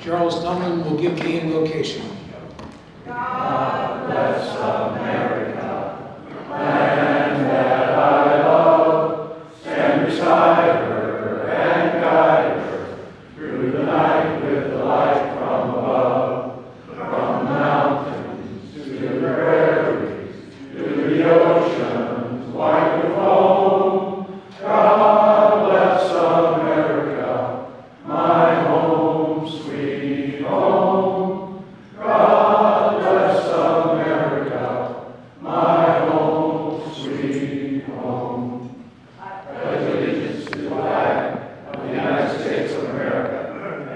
Charles Tumlin will give the invocation. God bless America, land that I love. Stand beside her and guide her through the night with the light from above. From the mountains to the prairies, to the oceans white with foam. God bless America, my home, sweet home. God bless America, my home, sweet home. I pledge allegiance to the flag of the United States of America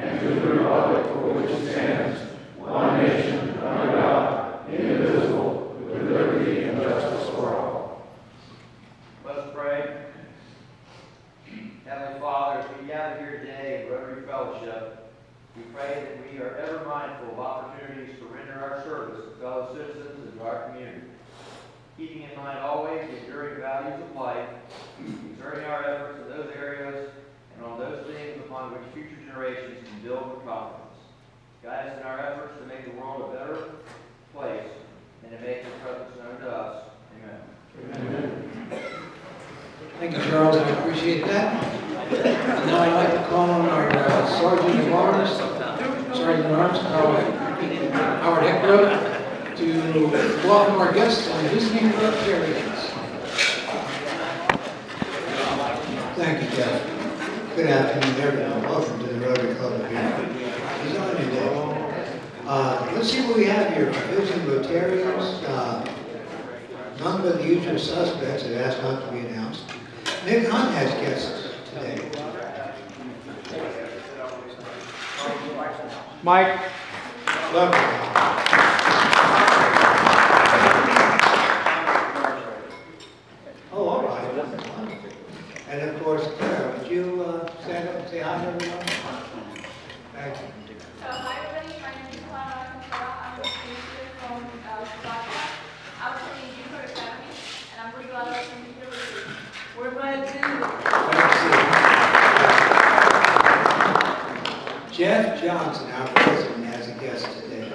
and to the republic for which it stands, one nation, under God, indivisible, with liberty and justice for all. Let's pray. Heavenly Father, as we gather here today in Rotary Fellowship, we pray that we are ever mindful of opportunities to render our service to fellow citizens and to our community, keeping in mind always the enduring values of life, exerting our efforts in those areas and on those things upon which future generations can build with confidence. Guide us in our efforts to make the world a better place and to make your presence known to us. Amen. Amen. Thank you, Charles. I appreciate that. And now I'd like to call on our Sergeant of Arms, Howard Eckroat, to welcome our guests on visiting Rotarians. Thank you, Jeff. Good afternoon, everyone. Welcome to the Rotary Club of Beaufort. It's on your day. Let's see what we have here. Visiting Rotarians. None but the usual suspects that asked not to be announced. Nick Hunt has guests today. Mike. Lovely. Oh, all right. And of course, Claire, would you stand up and say hi to everyone? Thank you. So, hi everybody, my name is Clara. I'm a teacher from Slovakia. I was in Beaufort Academy, and I'm really glad I was in here with you. We're glad to. Jeff Johnson, our president, has a guest today.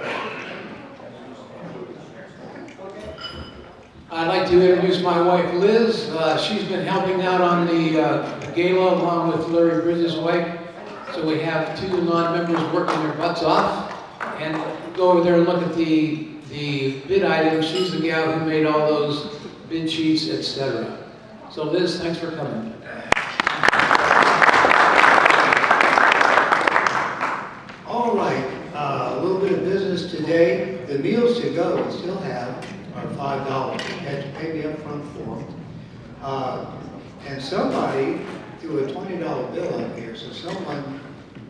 I'd like to introduce my wife, Liz. She's been helping out on the gala along with Larry Bridges' wife. So we have two non-members working their butts off. And go over there and look at the bid items. She's the gal who made all those bid sheets, etc. So Liz, thanks for coming. All right, a little bit of business today. The meals to go we still have are $5. You had to pay the upfront for them. And somebody threw a $20 bill up here, so someone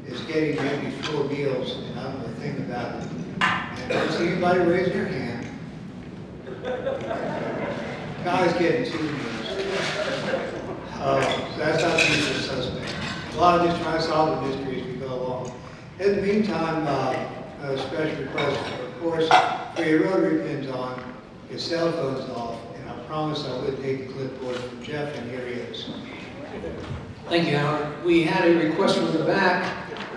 is getting maybe 4 meals, and I'm going to think about it. And don't see anybody raise their hand. Guy's getting 2 meals. So that's not the usual suspect. A lot of just trying to solve the mystery as we go along. In the meantime, a special request, of course, for your rotary pins on, your cell phones off, and I promised I would take the clipboard from Jeff, and here he is. Thank you, Howard. We had a request from the back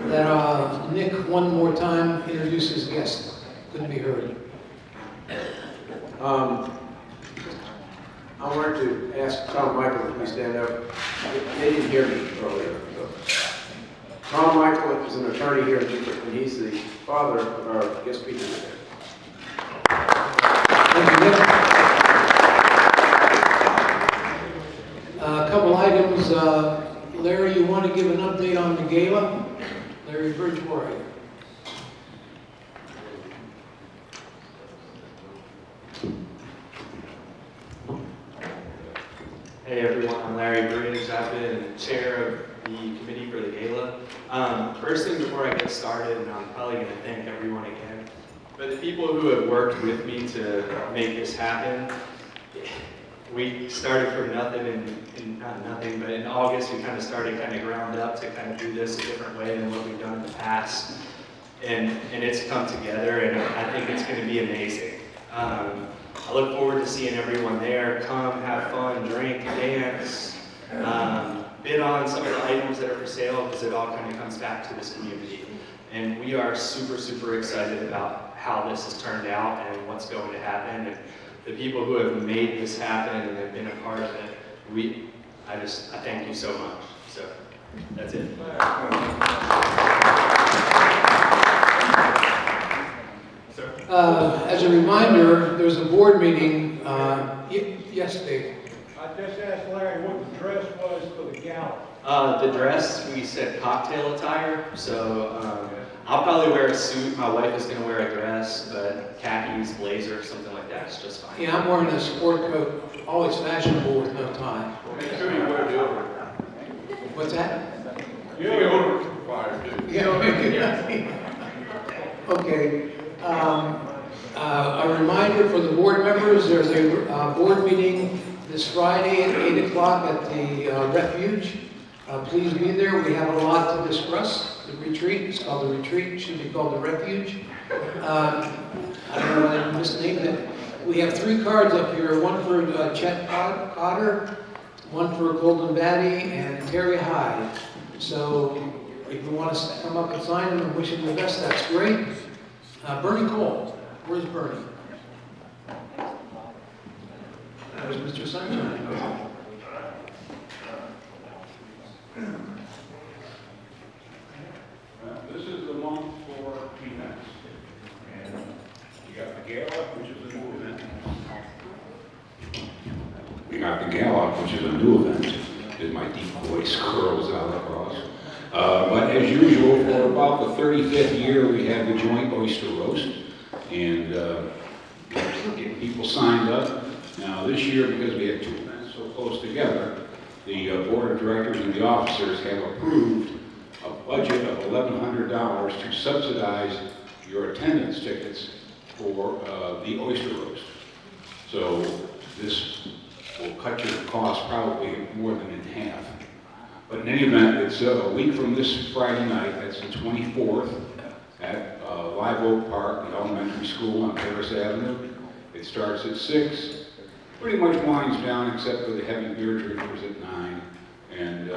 that Nick, one more time, introduce his guest. Couldn't be heard. I wanted to ask Tom Michael if we stand up. They didn't hear me earlier. So. Tom Michael is an attorney here in Beaufort, and he's the father of our guest speaker today. Thank you, Nick. A couple items. Larry, you want to give an update on the gala? Larry Bridgewater. Hey everyone, I'm Larry Bridge. I've been chair of the committee for the gala. First thing before I get started, and I'm probably going to thank everyone again, but the people who have worked with me to make this happen. We started from nothing, not nothing, but in August we kind of started ground up to kind of do this a different way than what we've done in the past. And it's come together, and I think it's going to be amazing. I look forward to seeing everyone there. Come, have fun, drink, dance, bid on some of the items that are for sale, because it all kind of comes back to this community. And we are super, super excited about how this has turned out and what's going to happen. And the people who have made this happen and have been a part of it, I thank you so much. So that's it. As a reminder, there's a board meeting, yes, Dave? I just asked Larry what the dress was for the gala. The dress, we said cocktail attire, so I'll probably wear a suit. My wife is going to wear a dress, but khakis, blazer, something like that is just fine. Yeah, I'm wearing a sport coat, always fashionable with no tie. Make sure you wear deodorant. What's that? Deodorant required too. Yeah. Okay. A reminder for the board members, there's a board meeting this Friday at 8 o'clock at the Refuge. Please be there. We have a lot to discuss. The retreat, it's called the retreat, it should be called the Refuge. I don't know why I misnamed it. We have 3 cards up here, one for Chet Cotter, one for Golden Batty, and Terry Hyde. So if you want to come up and sign them and wish them the best, that's great. Bernie Cole, where's Bernie? There's Mr. Sunshine. This is the month for events. And you got the gala, which is a new event. We got the gala, which is a new event, as my deep voice curls out across. But as usual, for about the 35th year, we have the joint oyster roast, and getting people signed up. Now this year, because we have 2 events so close together, the board of directors and the officers have approved a budget of $1,100 to subsidize your attendance tickets for the oyster roast. So this will cut your cost probably more than in half. But in any event, it's a week from this Friday night, that's the 24th, at Live Oak Park, the elementary school on Paris Avenue. It starts at 6. Pretty much winds down except for the heavy beer drinkers at 9 and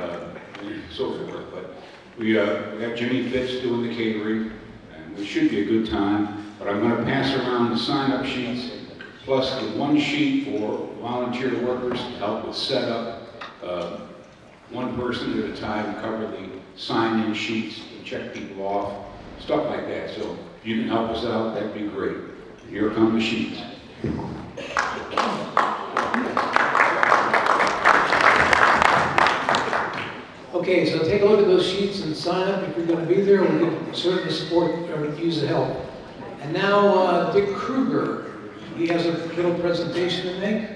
so forth. But we got Jimmy Fitz doing the catering, and it should be a good time. But I'm going to pass around the sign-up sheets, plus the 1 sheet for volunteer workers to help with setup. 1 person at a time, cover the sign-in sheets and check people off, stuff like that. So if you can help us out, that'd be great. Here come the sheets. Okay, so take a look at those sheets and sign up if you're going to be there. We can certainly support or use the help. And now Dick Kruger, he has a little presentation to make.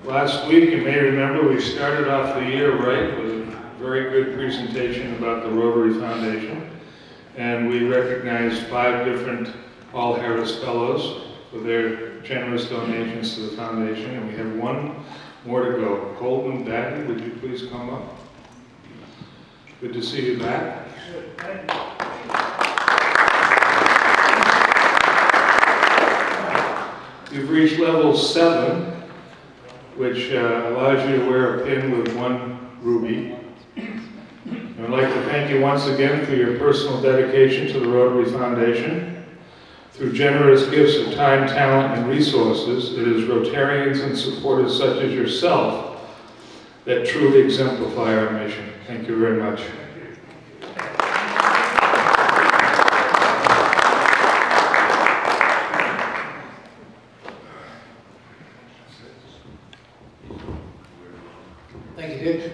Last week, you may remember, we started off the year right with a very good presentation about the Rotary Foundation. And we recognized 5 different Paul Harris Fellows for their generous donations to the foundation. And we have 1 more to go. Golden Batty, would you please come up? Good to see you back. You've reached level 7. Which allows you to wear a pin with 1 ruby. I'd like to thank you once again for your personal dedication to the Rotary Foundation. Through generous gifts of time, talent, and resources, it is Rotarians and supporters such as yourself that truly exemplify our mission. Thank you very much. Thank you, Dick.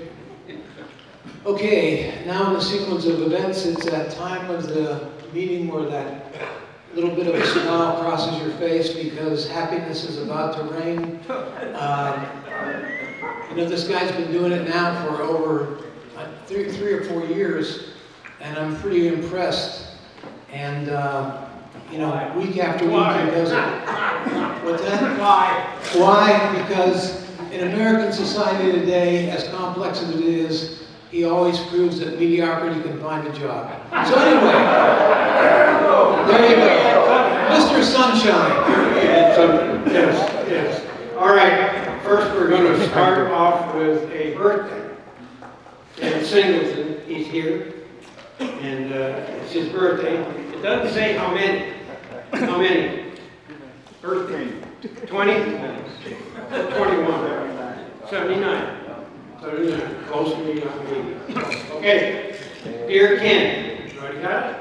Okay, now in the sequence of events, it's that time of the meeting where that little bit of a smile crosses your face because happiness is about to reign. You know, this guy's been doing it now for over 3 or 4 years, and I'm pretty impressed. And, you know, week after week he does it. What's that? Why? Why? Because in American society today, as complex as it is, he always proves that mediocrity can find a job. So anyway, there you go. Mr. Sunshine. Yes. All right, first we're going to start off with a birthday. And Singleton, he's here, and it's his birthday. It doesn't say how many. How many? Birthday. 20? 21. 79. 79. Close to me, not me. Okay. Dear Ken. You already got it?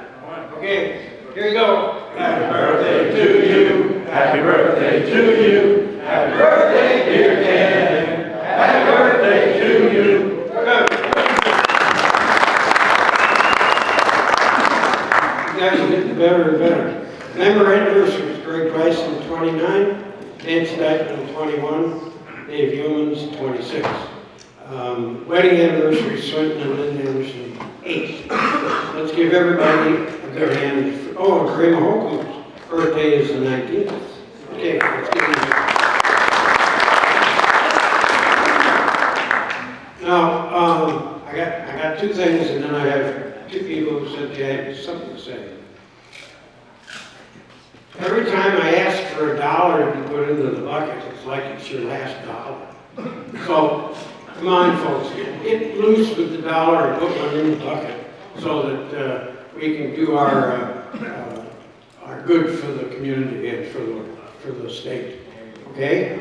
Okay. Here you go. Happy birthday to you. Happy birthday to you. Happy birthday, dear Ken. Happy birthday to you. Good. You guys are getting better and better. Member anniversaries: Greg Bryson, 29. Nancy Dykeman, 21. Dave Humans, 26. Wedding anniversary: Swinton and Lynn Anderson, 8. Let's give everybody a good hand. Oh, and Kramer Holcomb's birthday is the 19th. Okay, let's give him a Now, I got two things, and then I have two people who said they had something to say. Every time I ask for $1 to be put into the bucket, it's like it's your last dollar. So, come on, folks, get loose with the $1 and put one in the bucket so that we can do our good for the community and for the state. Okay?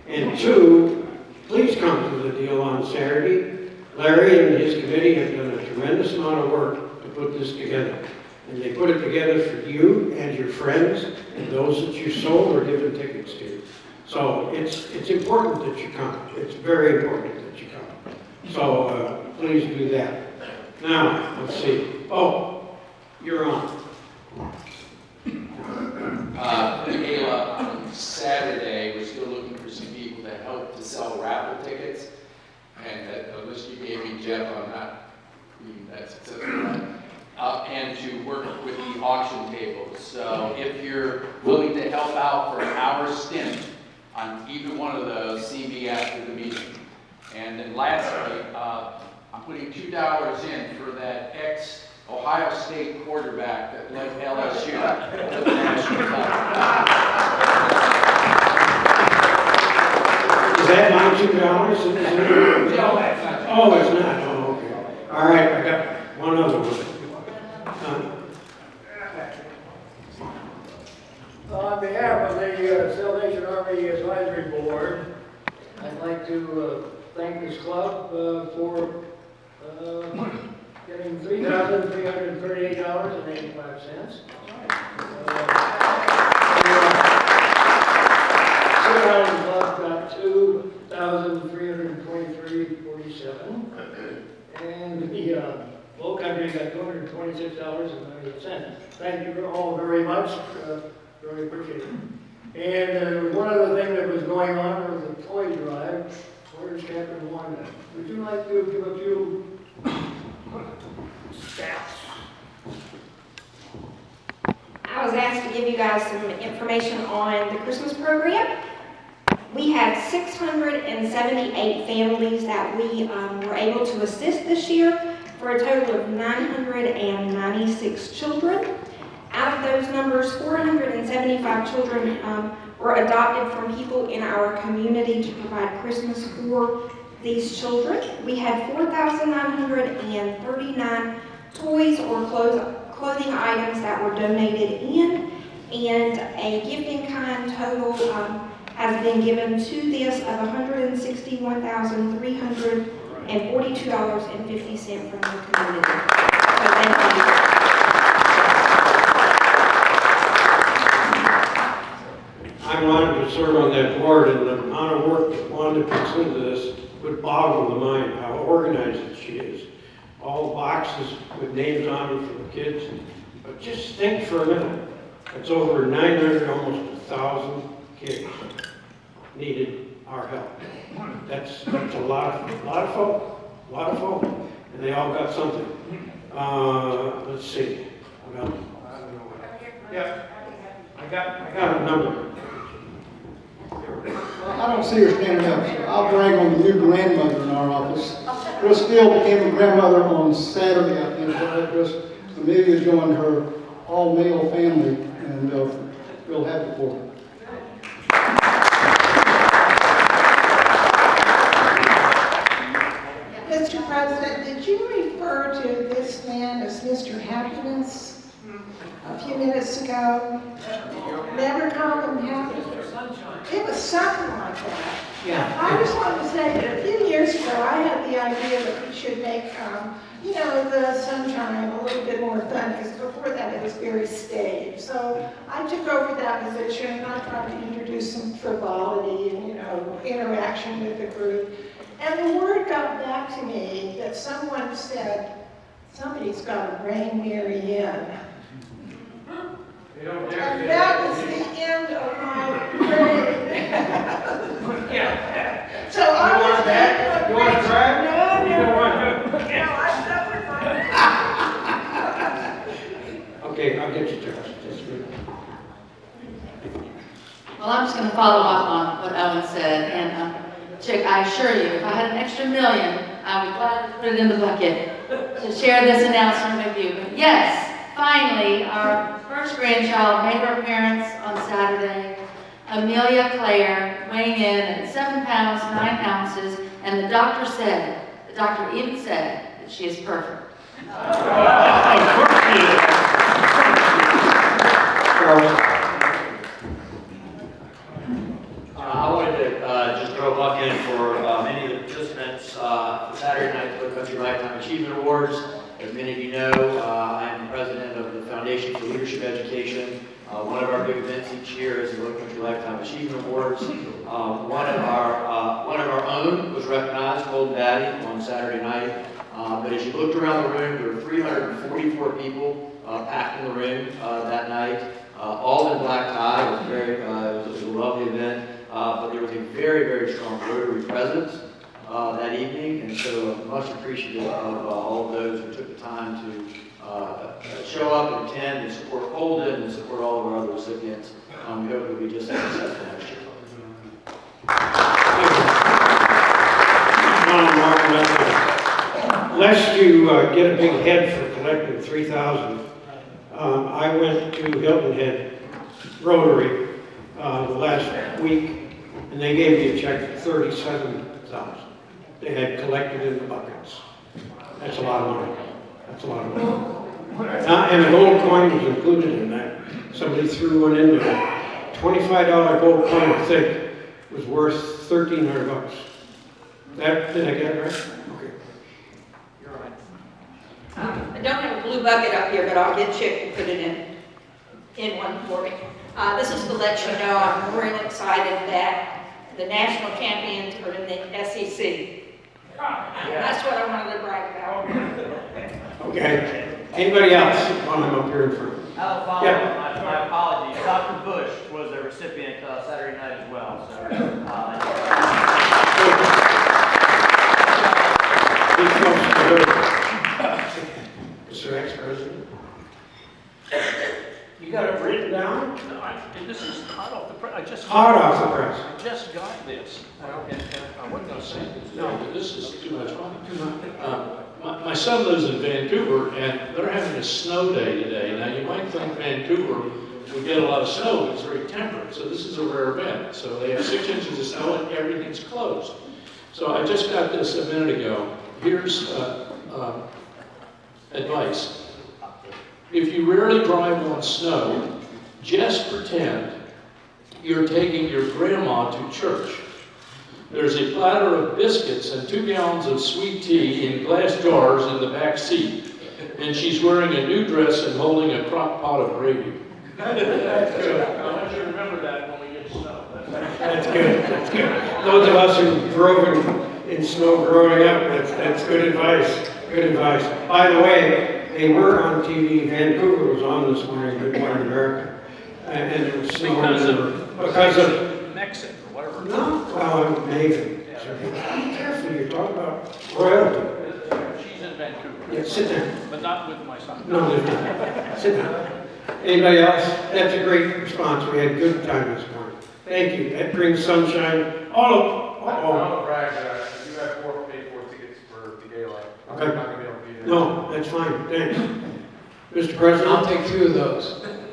And two, please come to the deal on Saturday. Larry and his committee have done a tremendous amount of work to put this together. And they put it together for you and your friends and those that you sold or given tickets to. So it's important that you come. It's very important that you come. So please do that. Now, let's see. Oh, you're on. The gala on Saturday, we're still looking for some people to help to sell raffle tickets. And the list you gave me, Jeff, I'm not reading that successfully. And to work with the auction tables. So if you're willing to help out for an hour stint on either one of those, see me after the meeting. And then lastly, I'm putting $2 in for that ex-Ohio State quarterback that led LSU to the national title. Is that my $2? Oh, it's not. Oh, okay. All right, I got one other one. On behalf of the Salvation Army Advisory Board, I'd like to thank this club for getting $3,338.85. Island Club got $2,323.47, and the Low Country got $226.98. Thank you all very much. Really appreciate it. And there was one other thing that was going on was the toy drive. Where's Captain Wanda? Would you like to give a few stats? I was asked to give you guys some information on the Christmas program. We had 678 families that we were able to assist this year for a total of 996 children. Out of those numbers, 475 children were adopted from people in our community to provide Christmas for these children. We had 4,939 toys or clothing items that were donated in, and a gift-in-kind total has been given to this of $161,342.50 from the community. So thank you. I'm honored to serve on that board, and the amount of work that Wanda puts into this would boggle the mind how organized she is. All boxes with names on them for the kids. But just think for a minute. It's over 900, almost 1,000 kids needed our help. That's a lot of folk, and they all got something. Let's see. Yeah, I got a number. Well, I don't see her standing up, so I'll brag on the new grandmother in our office. Chris Steele became a grandmother on Saturday, I think. Chris Amelia joined her all-male family, and real happy for her. Mr. President, did you refer to this man as Mr. Happiness a few minutes ago? Never called him happy? It was something like that. Yeah. I just wanted to say that a few years ago, I had the idea that we should make, you know, the sunshine a little bit more fun, because before that it was very staid. So I took over that position, and I tried to introduce some frivolity and, you know, interaction with the group. And the word got back to me that someone said, somebody's got to rein Mary in. And that was the end of my parade. So I was that? You want to try? No, I suffered my Okay, I'll get you, Josh. That's good. Well, I'm just going to follow up on what Owen said, and Chick, I assure you, if I had an extra $1 million, I would gladly put it in the bucket to share this announcement with you. But yes, finally, our first grandchild made her appearance on Saturday. Amelia Claire, weighing in at 7 pounds, 9 ounces, and the doctor even said that she is perfect. Of course she is. Charles. I wanted to just throw a buck in for many of the participants for Saturday night's Low Country Lifetime Achievement Awards. As many of you know, I am the president of the Foundation for Leadership Education. One of our big events each year is the Low Country Lifetime Achievement Awards. One of our own was recognized, Golden Daddy, on Saturday night. But as you looked around the room, there were 344 people packed in the room that night, all in black tie. It was a lovely event. But there was a very, very strong Rotary presence that evening, and so much appreciative of all of those who took the time to show up and attend and support Holden and support all of our other recipients. We hope it will be just as successful next year. Lest you get a big head for collecting $3,000, I went to Hilton Head Rotary the last week, and they gave me a check for $37,000. They had collected in the buckets. That's a lot of money. That's a lot of money. And a gold coin was included in that. Somebody threw one in there. $25 gold coin, I think, was worth $1,300. Did I get it right? Okay. I don't have a blue bucket up here, but I'll get Chick to put it in one for me. This is to let you know I'm really excited that the national champions are in the SEC. That's what I wanted to brag about. Okay. Anybody else while I'm up here in front? I'll follow up. My apologies. Dr. Bush was a recipient Saturday night as well. Mr. Ex-President? You got it written down? No, this is hot off the press. I just got this. And I wasn't going to say this. No, but this is too much fun. My son lives in Vancouver, and they're having a snow day today. Now, you might think Vancouver would get a lot of snow. It's very temperate, so this is a rare event. So they have 6 inches of snow, and everything's closed. So I just got this a minute ago. Here's advice. If you rarely drive on snow, just pretend you're taking your grandma to church. There's a platter of biscuits and 2 gallons of sweet tea in glass jars in the back seat. And she's wearing a new dress and holding a crock pot of gravy. That's good. I want you to remember that when we get snow. That's good. That's good. Those of us who drove in snow growing up, that's good advice. Good advice. By the way, they were on TV. Vancouver was on this morning, Good Morning America. And it was snowing because of Mexico or whatever. No, well, maybe. Be careful, you're talking about royalty. She's in Vancouver. Yeah, sit down. But not with my son. No, there's not. Sit down. Anybody else? That's a great response. We had a good time this morning. Thank you. That brings sunshine all of. I want to brag that you have 4 paid for tickets for the Okay. not gonna be able to be there. No, that's fine, thanks. Mr. President? I'll take 2 of those.